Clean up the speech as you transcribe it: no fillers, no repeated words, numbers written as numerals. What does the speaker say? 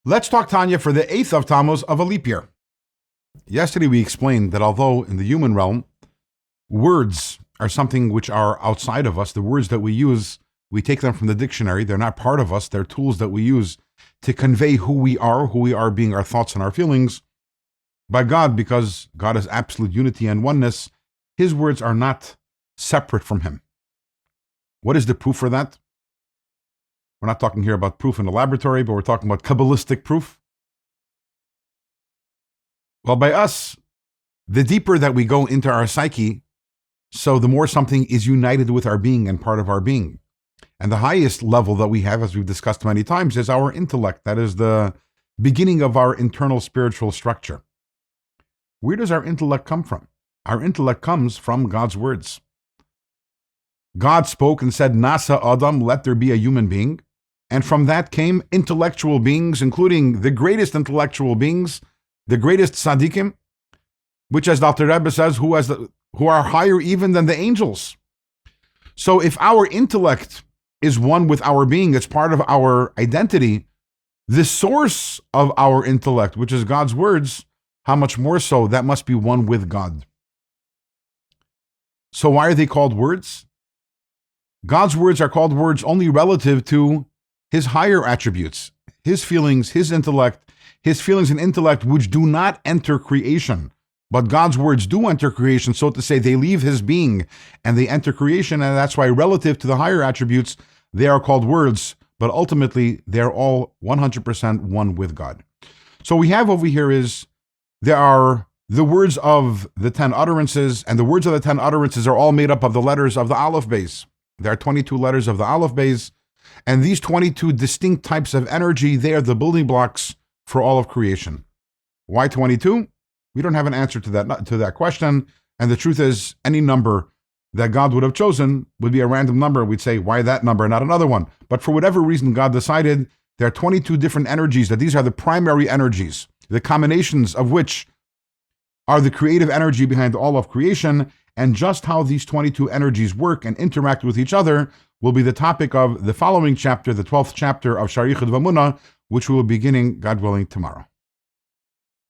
Let's talk Tanya for the 8th of Tamuz of a leap year. Yesterday we explained that although in the human realm, words are something which are outside of us, the words that we use, we take them from the dictionary, they're not part of us, they're tools that we use to convey who we are being our thoughts and our feelings. By God, because God is absolute unity and oneness, His words are not separate from Him. What is the proof for that? We're not talking here about proof in the laboratory, but we're talking about Kabbalistic proof. Well, by us, the deeper that we go into our psyche, so the more something is united with our being and part of our being. And the highest level that we have, as we've discussed many times, is our intellect. That is the beginning of our internal spiritual structure. Where does our intellect come from? Our intellect comes from God's words. God spoke and said, Nasa Adam, let there be a human being. And from that came intellectual beings, including the greatest intellectual beings, the greatest tzaddikim, which, as Dr. Rebbe says, who are higher even than the angels. So if our intellect is one with our being, it's part of our identity, the source of our intellect, which is God's words, how much more so, that must be one with God. So why are they called words? God's words are called words only relative to His higher attributes, His feelings, His intellect, His feelings and intellect, which do not enter creation. But God's words do enter creation, so to say, they leave His being and they enter creation, and that's why relative to the higher attributes, they are called words, but ultimately they're all 100% one with God. So we have over here there are the words of the 10 utterances, and the words of the 10 utterances are all made up of the letters of the Aleph Beis. There are 22 letters of the Aleph Beis, and these 22 distinct types of energy, they are the building blocks for all of creation. Why 22? We don't have an answer to that question, and the truth is, any number that God would have chosen would be a random number. We'd say, why that number, not another one? But for whatever reason, God decided there are 22 different energies, that these are the primary energies, the combinations of which are the creative energy behind all of creation, and just how these 22 energies work and interact with each other will be the topic of the following chapter, the 12th chapter of Sharichut V'Amunah, which we will be beginning, God willing, tomorrow.